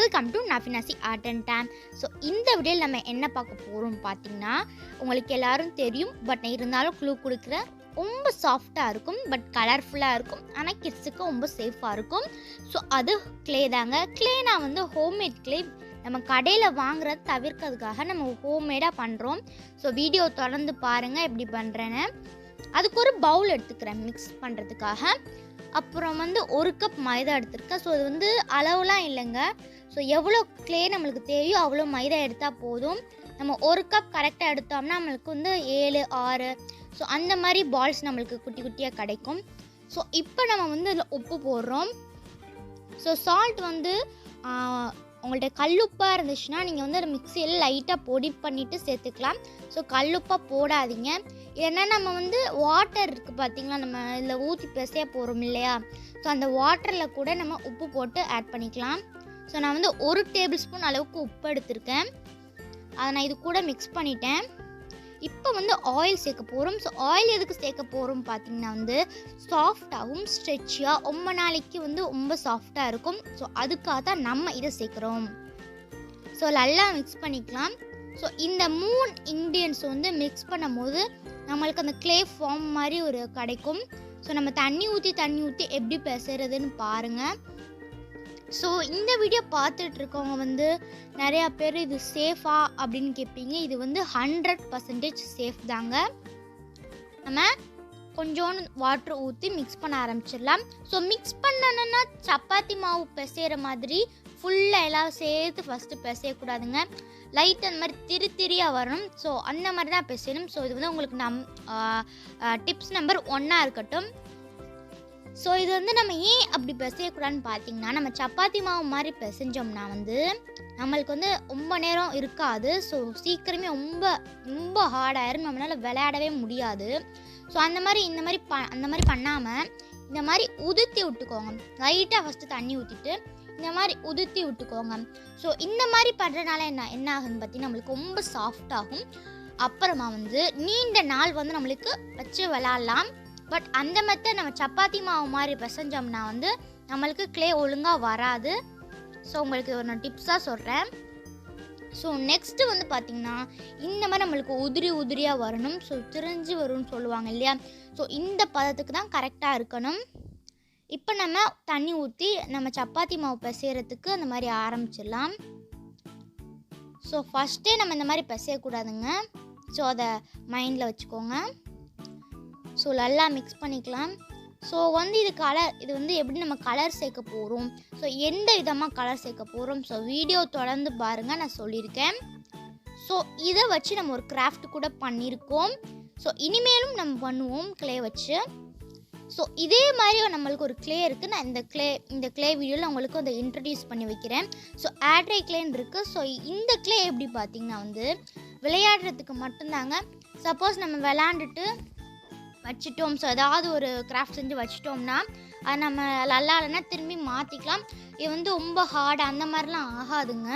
Welcome to நஃபினாசி art and டேம். So இந்த வீடியோவில் நம்ம என்ன பார்க்க போகிறோம் பார்த்தீங்கன்னா, உங்களுக்கு எல்லாரும் தெரியும், பட் இருந்தாலும் க்ளூ கொடுக்குறேன். ரொம்ப சாஃப்டாக இருக்கும், பட் கலர்ஃபுல்லாக இருக்கும், ஆனால் கிட்ஸுக்கு ரொம்ப சேஃபாக இருக்கும். ஸோ அது க்ளே தாங்க. க்ளேனா ஹோம்மேட் க்ளே. நம்ம கடையில் வாங்குறத தவிர்க்கிறதுக்காக நம்ம ஹோம்மேடாக பண்ணுறோம். ஸோ வீடியோ தொடர்ந்து பாருங்கள் எப்படி பண்ணுறேன்னு. அதுக்கு ஒரு பவுல் எடுத்துக்கிறேன் மிக்ஸ் பண்ணுறதுக்காக. அப்புறம் 1 கப் மைதா எடுத்துருக்கேன். ஸோ இது அளவுலாம் இல்லைங்க. ஸோ எவ்வளோ க்ளே நம்மளுக்கு தேவையோ அவ்வளோ மைதா எடுத்தால் போதும். நம்ம 1 கப் கரெக்டாக எடுத்தோம்னா நம்மளுக்கு 7, 6 ஸோ அந்த மாதிரி பால்ஸ் நம்மளுக்கு குட்டி குட்டியாக கிடைக்கும். ஸோ இப்போ நம்ம இதில் உப்பு போடுறோம். ஸோ சால்ட் உங்கள்கிட்ட கல்லுப்பாக இருந்துச்சுன்னா நீங்கள் அதை மிக்சியில் லைட்டாக பொடி பண்ணிவிட்டு சேர்த்துக்கலாம். ஸோ கல்லுப்பாக போடாதீங்க. ஏன்னா நம்ம வாட்டர் இருக்குது பார்த்திங்களா, நம்ம இதில் ஊற்றி பெசைய போகிறோம் இல்லையா. ஸோ அந்த வாட்டரில் கூட நம்ம உப்பு போட்டு ஆட் பண்ணிக்கலாம். ஸோ நான் 1 டேபிள் ஸ்பூன் அளவுக்கு உப்பு எடுத்திருக்கேன். அதை நான் இது கூட மிக்ஸ் பண்ணிட்டேன். இப்போ ஆயில் சேர்க்க போகிறோம். ஸோ ஆயில் எதுக்கு சேர்க்க போகிறோம் பார்த்திங்கன்னா சாஃப்டாகவும் ஸ்ட்ரெச்சியாக ரொம்ப நாளைக்கு ரொம்ப சாஃப்டாக இருக்கும். ஸோ அதுக்காக தான் நம்ம இதை சேர்க்குறோம். ஸோ நல்லா மிக்ஸ் பண்ணிக்கலாம். ஸோ இந்த 3 இன்க்ரீடியன்ஸ் மிக்ஸ் பண்ணும்போது நம்மளுக்கு அந்த க்ளே ஃபார்ம் மாதிரி ஒரு கிடைக்கும். ஸோ நம்ம தண்ணி ஊற்றி எப்படி பெசறதுன்னு பாருங்கள். ஸோ இந்த வீடியோ பார்த்துட்டு இருக்கவங்க நிறையா பேர் இது சேஃபா அப்படின்னு கேட்பீங்க. இது 100% சேஃப் தாங்க. நம்ம கொஞ்சோண்டு வாட்டர் ஊற்றி மிக்ஸ் பண்ண ஆரம்பிச்சிடலாம். ஸோ மிக்ஸ் பண்ணணுன்னா சப்பாத்தி மாவு பிசைகிற மாதிரி ஃபுல்லாக எல்லாம் சேர்த்து ஃபஸ்ட்டு பிசையக்கூடாதுங்க. லைட் அந்த மாதிரி திரியாக வரணும். ஸோ அந்த மாதிரி தான் பிசையணும். ஸோ இது உங்களுக்கு டிப்ஸ் நம்பர் 1 இருக்கட்டும். ஸோ இது நம்ம ஏன் அப்படி பிசையக்கூடாதுன்னு பார்த்தீங்கன்னா, நம்ம சப்பாத்தி மாவு மாதிரி பிசைஞ்சோம்னா நம்மளுக்கு ரொம்ப நேரம் இருக்காது. ஸோ சீக்கிரமே ரொம்ப ஹார்டாயிரும், நம்மளால் விளையாடவே முடியாது. ஸோ அந்த மாதிரி பண்ணாமல் இந்த மாதிரி உதுத்தி விட்டுக்கோங்க. லைட்டாக ஃபஸ்ட்டு தண்ணி ஊற்றிட்டு இந்த மாதிரி உதுத்தி விட்டுக்கோங்க. ஸோ இந்த மாதிரி பண்ணுறதுனால என்ன ஆகுதுன்னு பார்த்தீங்கன்னா, நம்மளுக்கு ரொம்ப சாஃப்டாகும். அப்புறமா நீண்ட நாள் நம்மளுக்கு வச்சு விளாட்லாம். பட் அந்த மெத்தட் நம்ம சப்பாத்தி மாவு மாதிரி பிசைஞ்சோம்னா நம்மளுக்கு க்ளே ஒழுங்காக வராது. ஸோ உங்களுக்கு ஒரு நான் டிப்ஸாக சொல்கிறேன். ஸோ நெக்ஸ்ட்டு பார்த்திங்கன்னா, இந்த மாதிரி நம்மளுக்கு உதிரியாக வரணும். ஸோ திரிஞ்சு வரும்னு சொல்லுவாங்க இல்லையா. ஸோ இந்த பதத்துக்கு தான் கரெக்டாக இருக்கணும். இப்போ நம்ம தண்ணி ஊற்றி நம்ம சப்பாத்தி மாவு பிசைகிறதுக்கு அந்த மாதிரி ஆரம்பிச்சிடலாம். ஸோ ஃபஸ்ட்டே நம்ம இந்த மாதிரி பிசையக்கூடாதுங்க. ஸோ அதை மைண்டில் வச்சுக்கோங்க. ஸோ நல்லா மிக்ஸ் பண்ணிக்கலாம். ஸோ இது எப்படி நம்ம கலர் சேர்க்க போகிறோம், ஸோ எந்த விதமாக கலர் சேர்க்க போகிறோம், ஸோ வீடியோ தொடர்ந்து பாருங்கள், நான் சொல்லியிருக்கேன். ஸோ இதை வச்சு நம்ம ஒரு கிராஃப்ட் கூட பண்ணியிருக்கோம். ஸோ இனிமேலும் நம்ம பண்ணுவோம் க்ளே வச்சு. ஸோ இதே மாதிரி நம்மளுக்கு ஒரு க்ளே இருக்குது. நான் இந்த க்ளே வீடியோவில் உங்களுக்கு அதை இன்ட்ரடியூஸ் பண்ணி வைக்கிறேன். ஸோ ஆட்ரை க்ளேன்னு இருக்குது. ஸோ இந்த க்ளே எப்படி பார்த்திங்கன்னா விளையாடுறதுக்கு மட்டும்தாங்க. சப்போஸ் நம்ம விளையாண்டுட்டு வச்சிட்டோம், ஸோ ஏதாவது ஒரு கிராஃப்ட் செஞ்சு வச்சிட்டோம்னா அது நம்ம நல்லா இல்லைன்னா திரும்பி மாற்றிக்கலாம். இது ரொம்ப ஹார்டு அந்த மாதிரிலாம் ஆகாதுங்க.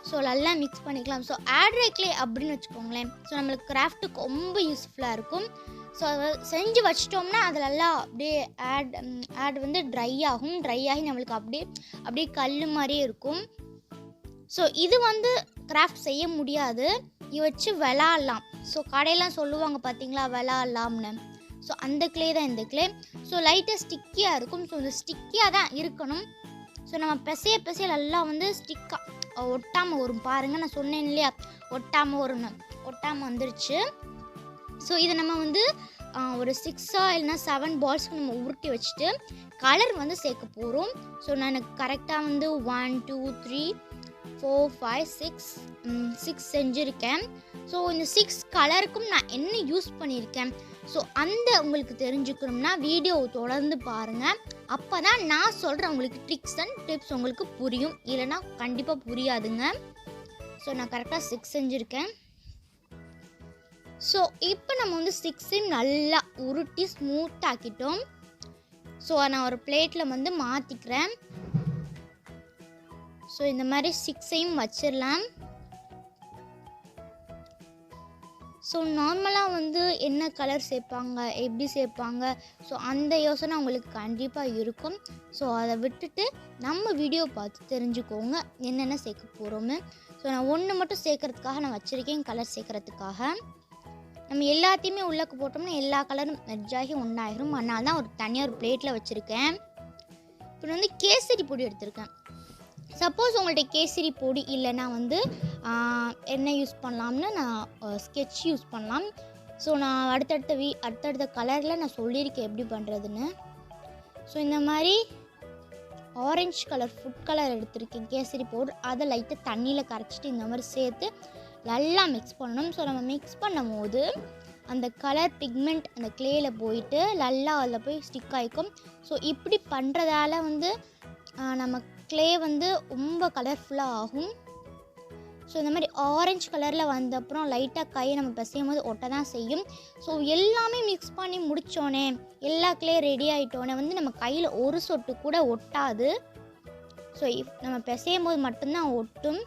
ஸோ நல்லா மிக்ஸ் பண்ணிக்கலாம். ஸோ ஆட்ரை க்ளே அப்படின்னு வச்சுக்கோங்களேன். ஸோ நம்மளுக்கு கிராஃப்ட்டுக்கு ரொம்ப யூஸ்ஃபுல்லாக இருக்கும். ஸோ அதை செஞ்சு வச்சிட்டோம்னா அது நல்லா அப்படியே ஆட் ட்ரை ஆகும். ட்ரை ஆகி நம்மளுக்கு அப்படியே கல் மாதிரியே இருக்கும். ஸோ இது கிராஃப்ட் செய்ய முடியாது, இது வச்சு விளாட்லாம். ஸோ கடையெல்லாம் சொல்லுவாங்க பார்த்தீங்களா விளாட்லாம்னு. ஸோ அந்த க்ளே தான் இந்த க்ளே. ஸோ லைட்டாக ஸ்டிக்கியாக இருக்கும். ஸோ இந்த ஸ்டிக்கியாக தான் இருக்கணும். ஸோ நம்ம பிசைய நல்லா ஸ்டிக்காக ஒட்டாமல் வரும். பாருங்கள், நான் சொன்னேன் இல்லையா ஒட்டாமல் வரும்னு. ஒட்டாமல் வந்துருச்சு. ஸோ இதை நம்ம ஒரு 6 இல்லைனா 7 பால்ஸ்க்கு நம்ம உருட்டி வச்சுட்டு கலர் சேர்க்க போகிறோம். ஸோ நான் கரெக்டாக 1, 2, 3, 4, 5, 6 செஞ்சுருக்கேன். ஸோ இந்த 6 கலருக்கும் நான் என்ன யூஸ் பண்ணியிருக்கேன், ஸோ உங்களுக்கு தெரிஞ்சுக்கணும்னா வீடியோ தொடர்ந்து பாருங்கள். அப்போ தான் நான் சொல்கிறேன் உங்களுக்கு ட்ரிக்ஸ் அண்ட் டிப்ஸ் உங்களுக்கு புரியும். இல்லைனா கண்டிப்பாக புரியாதுங்க. ஸோ நான் கரெக்டாக 6 செஞ்சுருக்கேன். ஸோ இப்போ நம்ம 6 நல்லா உருட்டி ஸ்மூத் ஆக்கிட்டோம். ஸோ நான் ஒரு பிளேட்டில் மாற்றிக்கிறேன். ஸோ இந்த மாதிரி 6ஐயும் வச்சிடலாம். ஸோ நார்மலாக வந்து என்ன கலர் சேர்ப்பாங்க, எப்படி சேர்ப்பாங்க, ஸோ அந்த யோசனை உங்களுக்கு கண்டிப்பாக இருக்கும். ஸோ அதை விட்டுட்டு நம்ம வீடியோ பார்த்து தெரிஞ்சுக்கோங்க என்னென்ன சேர்க்க போகிறோன்னு. ஸோ நான் ஒன்று மட்டும் சேர்க்கறதுக்காக நான் வச்சுருக்கேன், கலர் சேர்க்கறதுக்காக. நம்ம எல்லாத்தையுமே உள்ளக்கு போட்டோம்னா எல்லா கலரும் மெர்ஜாகி ஒன்றாயிரும். அதனால தான் தனியாக ஒரு பிளேட்டில் வச்சுருக்கேன். இப்போ வந்து கேசரி பொடி எடுத்திருக்கேன். சப்போஸ் உங்கள்கிட்ட கேசரி பொடி இல்லைன்னா வந்து என்ன யூஸ் பண்ணலாம்னு நான் ஸ்கெட்ச் யூஸ் பண்ணலாம். ஸோ நான் அடுத்தடுத்த கலரில் நான் சொல்லியிருக்கேன் எப்படி பண்ணுறதுன்னு. ஸோ இந்த மாதிரி ஆரஞ்சு கலர் ஃபுட் கலர் எடுத்திருக்கேன் கேசரி பவுடர். அதை லைட்டாக தண்ணியில் கரைச்சிட்டு இந்த மாதிரி சேர்த்து நல்லா மிக்ஸ் பண்ணணும். ஸோ நம்ம மிக்ஸ் பண்ணும் போது அந்த கலர் பிக்மெண்ட் அந்த கிளேயில் போயிட்டு நல்லா அதில் போய் ஸ்டிக் ஆகிக்கும். ஸோ இப்படி பண்ணுறதால வந்து நம்ம கிளே வந்து ரொம்ப கலர்ஃபுல்லாக ஆகும். ஸோ இந்த மாதிரி ஆரஞ்சு கலரில் வந்த அப்புறம் லைட்டாக கையை நம்ம பிசையும் போது ஒட்ட தான் செய்யும். ஸோ எல்லாமே மிக்ஸ் பண்ணி முடித்தோடனே எல்லா கிளே ரெடி ஆகிட்டோன்னே வந்து நம்ம கையில் ஒரு சொட்டு கூட ஒட்டாது. ஸோ நம்ம பிசையும் போது மட்டும்தான் ஒட்டும்.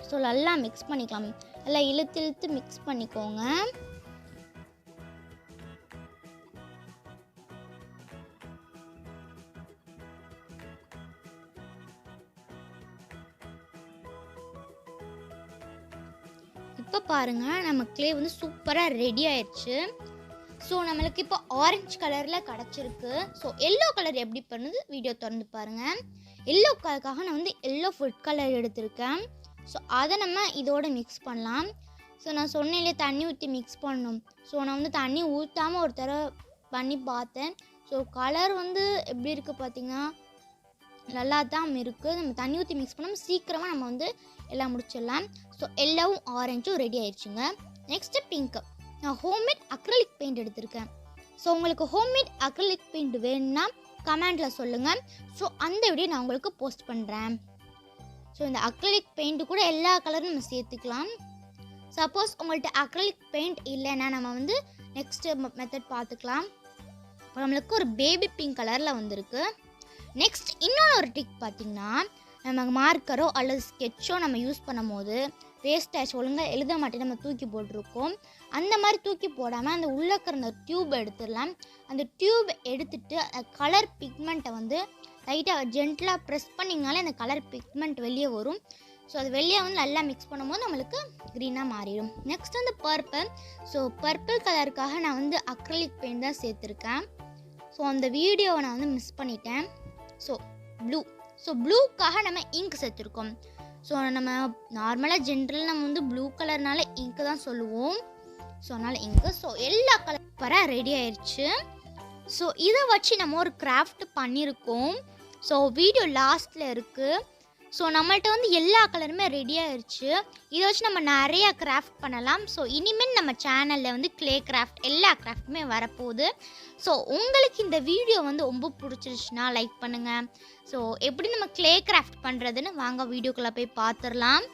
ஸோ நல்லா மிக்ஸ் பண்ணிக்கலாம். நல்லா இழுத்து மிக்ஸ் பண்ணிக்கோங்க. இப்போ பாருங்கள் நம்ம கிளே வந்து சூப்பராக ரெடி ஆயிடுச்சு. ஸோ நம்மளுக்கு இப்போ ஆரஞ்சு கலரில் கிடச்சிருக்கு. ஸோ எல்லோ கலர் எப்படி பண்ணுது வீடியோ திறந்து பாருங்கள். எல்லோ கலருக்காக நான் வந்து எல்லோ ஃபுட் கலர் எடுத்திருக்கேன். ஸோ அதை நம்ம இதோட மிக்ஸ் பண்ணலாம். ஸோ நான் சொன்னேன்லே தண்ணி ஊற்றி மிக்ஸ் பண்ணணும். ஸோ நான் வந்து தண்ணி ஊற்றாமல் ஒரு தடவை பண்ணி பார்த்தேன். ஸோ கலர் வந்து எப்படி இருக்குது பார்த்திங்கன்னா நல்லா தான் இருக்குது. நம்ம தண்ணி ஊற்றி மிக்ஸ் பண்ணோம் சீக்கிரமாக நம்ம வந்து எல்லாம் முடிச்சிடலாம். ஸோ எல்லோவும் ஆரஞ்சும் ரெடி ஆயிடுச்சுங்க. Next pink. நான் ஹோம்மேட் அக்ரிலிக் பெயிண்ட் எடுத்திருக்கேன். ஸோ உங்களுக்கு ஹோம்மேட் அக்ரிலிக் பெயிண்ட் வேணும்னா கமெண்டில் சொல்லுங்கள். ஸோ அந்த வீடியோ நான் உங்களுக்கு போஸ்ட் பண்ணுறேன். ஸோ இந்த அக்ரிலிக் பெயிண்ட்டு கூட எல்லா கலரும் நம்ம சேர்த்துக்கலாம். சப்போஸ் உங்கள்கிட்ட அக்ரிலிக் பெயிண்ட் இல்லைன்னா நம்ம வந்து நெக்ஸ்ட்டு மெத்தட் பார்த்துக்கலாம். இப்போ நம்மளுக்கு ஒரு பேபி பிங்க் கலரில் வந்திருக்கு. நெக்ஸ்ட் இன்னொரு டிக் பார்த்திங்கன்னா நம்ம மார்க்கரோ அல்லது ஸ்கெட்சோ நம்ம யூஸ் பண்ணும் போது வேஸ்டேஜ் ஒழுங்காக எழுத மாட்டேன் நம்ம தூக்கி போட்டிருக்கோம். அந்த மாதிரி தூக்கி போடாமல் அந்த உள்ளே இருக்கிற டியூப் எடுத்துடலாம். அந்த டியூப் எடுத்துட்டு கலர் பிக்மெண்ட்டை வந்து லைட்டாக ஜென்டலாக ப்ரெஸ் பண்ணிங்கனாலே அந்த கலர் பிக்மெண்ட் வெளியே வரும். ஸோ அது வெளியே வந்து நல்லா மிக்ஸ் பண்ணும்போது நம்மளுக்கு க்ரீனாக மாறிடும். நெக்ஸ்ட் வந்து பர்பிள். ஸோ பர்பிள் கலருக்காக நான் வந்து அக்ரிலிக் பெயிண்ட் தான் சேர்த்துருக்கேன். ஸோ அந்த வீடியோவை நான் வந்து மிஸ் பண்ணிட்டேன். So blue. ஸோ ப்ளூக்காக நம்ம இங்க் சேர்த்துருக்கோம். ஸோ நம்ம நார்மலாக ஜென்ரல் நம்ம வந்து ப்ளூ கலர்னால இங்க்கு தான் சொல்லுவோம். ஸோ அதனால் இங்க்கு. ஸோ எல்லா கலர் ரெடி ஆயிடுச்சு. ஸோ இதை வச்சு நம்ம ஒரு கிராஃப்ட் பண்ணியிருக்கோம். ஸோ வீடியோ லாஸ்ட்டில் இருக்குது. ஸோ நம்மள்ட்ட வந்து எல்லா கலருமே ரெடி ஆயிடுச்சு. இதை வச்சு நம்ம நிறையா கிராஃப்ட் பண்ணலாம். ஸோ இனிமேல் நம்ம சேனலில் வந்து க்ளே கிராஃப்ட் எல்லா கிராஃப்ட்டுமே வரப்போகுது. ஸோ உங்களுக்கு இந்த வீடியோ வந்து ரொம்ப பிடிச்சிருச்சுன்னா லைக் பண்ணுங்கள். ஸோ எப்படி நம்ம க்ளே கிராஃப்ட் பண்ணுறதுன்னு வாங்க வீடியோக்குள்ளே போய் பார்த்துடலாம்.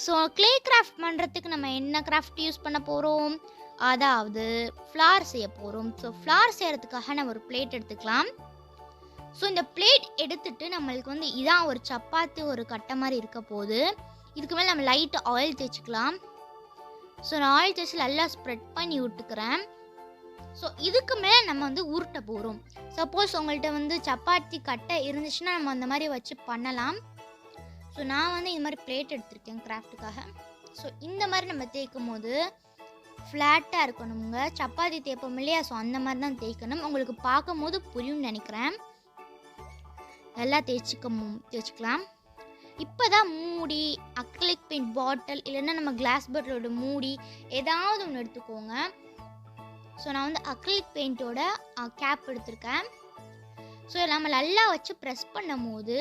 ஸோ க்ளே கிராஃப்ட் பண்ணுறதுக்கு நம்ம என்ன கிராஃப்ட் யூஸ் பண்ண போகிறோம், அதாவது ஃப்ளார் செய்ய போகிறோம். ஸோ ஃப்ளார் செய்கிறதுக்காக நம்ம ஒரு பிளேட் எடுத்துக்கலாம். ஸோ இந்த பிளேட் எடுத்துட்டு நம்மளுக்கு வந்து இதான் ஒரு சப்பாத்தி ஒரு கட்டை மாதிரி இருக்க போகுது. இதுக்கு மேலே நம்ம லைட்டாக ஆயில் தேய்ச்சிக்கலாம். ஸோ நான் ஆயில் தேய்ச்சி நல்லா ஸ்ப்ரெட் பண்ணி விட்டுக்கிறேன். ஸோ இதுக்கு மேலே நம்ம வந்து உருட்ட போகிறோம். சப்போஸ் உங்கள்கிட்ட வந்து சப்பாத்தி கட்டை இருந்துச்சுன்னா நம்ம அந்த மாதிரி வச்சு பண்ணலாம். ஸோ நான் வந்து இந்த மாதிரி பிளேட் எடுத்திருக்கேன் கிராஃப்ட்டுக்காக. ஸோ இந்த மாதிரி நம்ம தேய்க்கும் போது ஃப்ளாட்டாக இருக்கணுங்க. சப்பாத்தி தேய்ப்போம் இல்லையா, ஸோ அந்த மாதிரி தான் தேய்க்கணும். உங்களுக்கு பார்க்கும் போது புரியும்னு நினைக்கிறேன். நல்லா தேய்ச்சிக்கலாம். இப்போ தான் மூடி, அக்ரிலிக் பெயிண்ட் பாட்டில் இல்லைன்னா நம்ம கிளாஸ் பாட்டிலோட மூடி ஏதாவது ஒன்று எடுத்துக்கோங்க. ஸோ நான் வந்து அக்ரிலிக் பெயிண்ட்டோட கேப் எடுத்திருக்கேன். ஸோ நம்ம நல்லா வச்சு ப்ரெஸ் பண்ணும் போது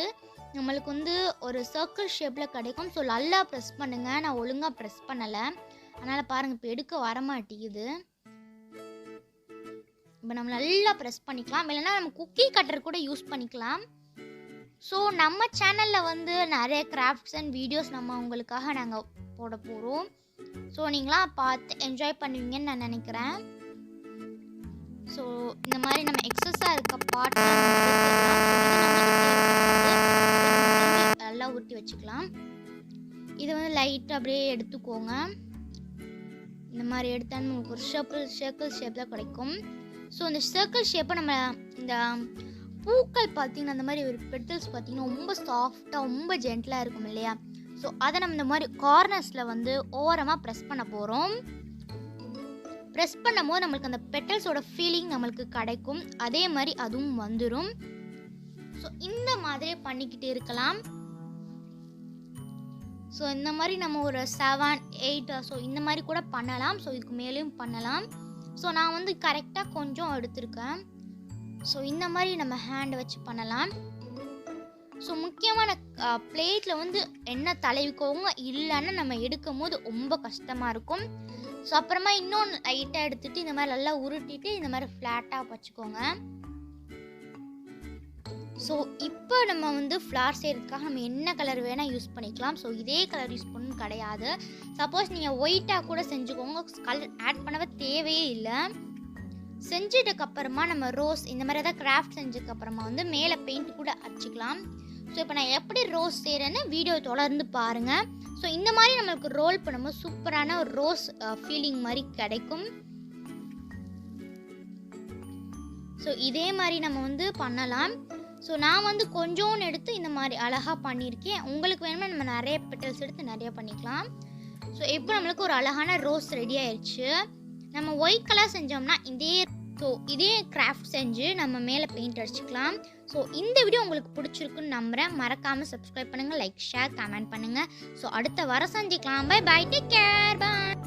நம்மளுக்கு வந்து ஒரு சர்க்கிள் ஷேப்பில் கிடைக்கும். ஸோ நல்லா ப்ரெஸ் பண்ணுங்கள். நான் ஒழுங்காக ப்ரெஸ் பண்ணலை, அதனால் பாருங்கள் இப்போ எடுக்க வரமாட்டேங்குது. இப்போ நம்ம நல்லா ப்ரெஸ் பண்ணிக்கலாம். இல்லைன்னா நம்ம குக்கி கட்டர் கூட யூஸ் பண்ணிக்கலாம். ஸோ நம்ம சேனலில் வந்து நிறைய கிராஃப்ட்ஸ் அண்ட் வீடியோஸ் நம்ம உங்களுக்காக நாங்கள் போட போகிறோம். ஸோ நீங்களாம் பார்த்து என்ஜாய் பண்ணுவீங்கன்னு நான் நினைக்கிறேன். ஸோ இந்த மாதிரி நம்ம எக்ஸஸாக இருக்க பார்ட்லாம் நல்லா உருட்டி வச்சுக்கலாம். இதை வந்து லைட்டாக அப்படியே எடுத்துக்கோங்க. இந்த மாதிரி எடுத்தால் நமக்கு ஒரு சர்க்கிள் ஷேப்பில் கிடைக்கும். ஸோ இந்த சர்க்கிள் ஷேப்பை நம்ம இந்த பூக்கள் பார்த்திங்கன்னா அந்த மாதிரி ஒரு பெட்டல்ஸ் பார்த்திங்கன்னா ரொம்ப சாஃப்டாக ரொம்ப ஜென்டலாக இருக்கும் இல்லையா? ஸோ அதை நம்ம இந்த மாதிரி கார்னர்ஸில் வந்து ஓரமாக ப்ரெஸ் பண்ண போகிறோம். ப்ரெஸ் பண்ணும் போது நம்மளுக்கு அந்த பெட்டல்ஸோட ஃபீலிங் நம்மளுக்கு கிடைக்கும். அதே மாதிரி அதுவும் வந்துடும். ஸோ இந்த மாதிரியே பண்ணிக்கிட்டு இருக்கலாம். ஸோ இந்த மாதிரி நம்ம ஒரு 7, 8 ஸோ இந்த மாதிரி கூட பண்ணலாம். ஸோ இதுக்கு மேலேயும் பண்ணலாம். ஸோ நான் வந்து கரெக்டாக கொஞ்சம் எடுத்திருக்கேன். ஸோ இந்த மாதிரி நம்ம ஹேண்டை வச்சு பண்ணலாம். ஸோ முக்கியமான பிளேட்டில் வந்து எண்ணெய் தடவிக்கோங்க, இல்லைன்னா நம்ம எடுக்கும் போது ரொம்ப கஷ்டமாக இருக்கும். ஸோ அப்புறமா இன்னொன்று லைட்டாக எடுத்துகிட்டு இந்த மாதிரி நல்லா உருட்டிட்டு இந்த மாதிரி ஃப்ளாட்டாக வச்சுக்கோங்க. ஸோ இப்போ நம்ம வந்து ஃப்ளார் செய்கிறதுக்காக நம்ம என்ன கலர் வேணால் யூஸ் பண்ணிக்கலாம். ஸோ இதே கலர் யூஸ் பண்ணணும் கிடையாது. சப்போஸ் நீங்கள் ஒயிட்டாக கூட செஞ்சுக்கோங்க, கலர் ஆட் பண்ணவே தேவையே இல்லை. செஞ்சதுக்கப்புறமா நம்ம ரோஸ் இந்த மாதிரி ஏதாவது கிராஃப்ட் செஞ்சதுக்கப்புறமா வந்து மேலே பெயிண்ட் கூட அடிச்சிக்கலாம். ஸோ இப்போ நான் எப்படி ரோஸ் செய்கிறேன்னு வீடியோ தொடர்ந்து பாருங்கள். ஸோ இந்த மாதிரி நம்மளுக்கு ரோல் பண்ணும்போது சூப்பரான ஒரு ரோஸ் ஃபீலிங் மாதிரி கிடைக்கும். ஸோ இதே மாதிரி நம்ம வந்து பண்ணலாம். ஸோ நான் வந்து கொஞ்சோன்னு எடுத்து இந்த மாதிரி அழகாக பண்ணியிருக்கேன். உங்களுக்கு வேணுமா நம்ம நிறைய பெட்டல்ஸ் எடுத்து நிறைய பண்ணிக்கலாம். ஸோ இப்போ நம்மளுக்கு ஒரு அழகான ரோஸ் ரெடி ஆயிடுச்சு. நம்ம ஒயிட் கலர் செஞ்சோம்னா இதே கிராஃப்ட் செஞ்சு நம்ம மேலே பெயிண்ட் அடிச்சுக்கலாம். ஸோ இந்த வீடியோ உங்களுக்கு பிடிச்சிருக்குன்னு நம்புகிறேன். மறக்காமல் சப்ஸ்கிரைப் பண்ணுங்கள், லைக், ஷேர், கமெண்ட் பண்ணுங்கள். ஸோ அடுத்த வர சந்திக்கலாம். பை பை, டேக் கேர், பாய்.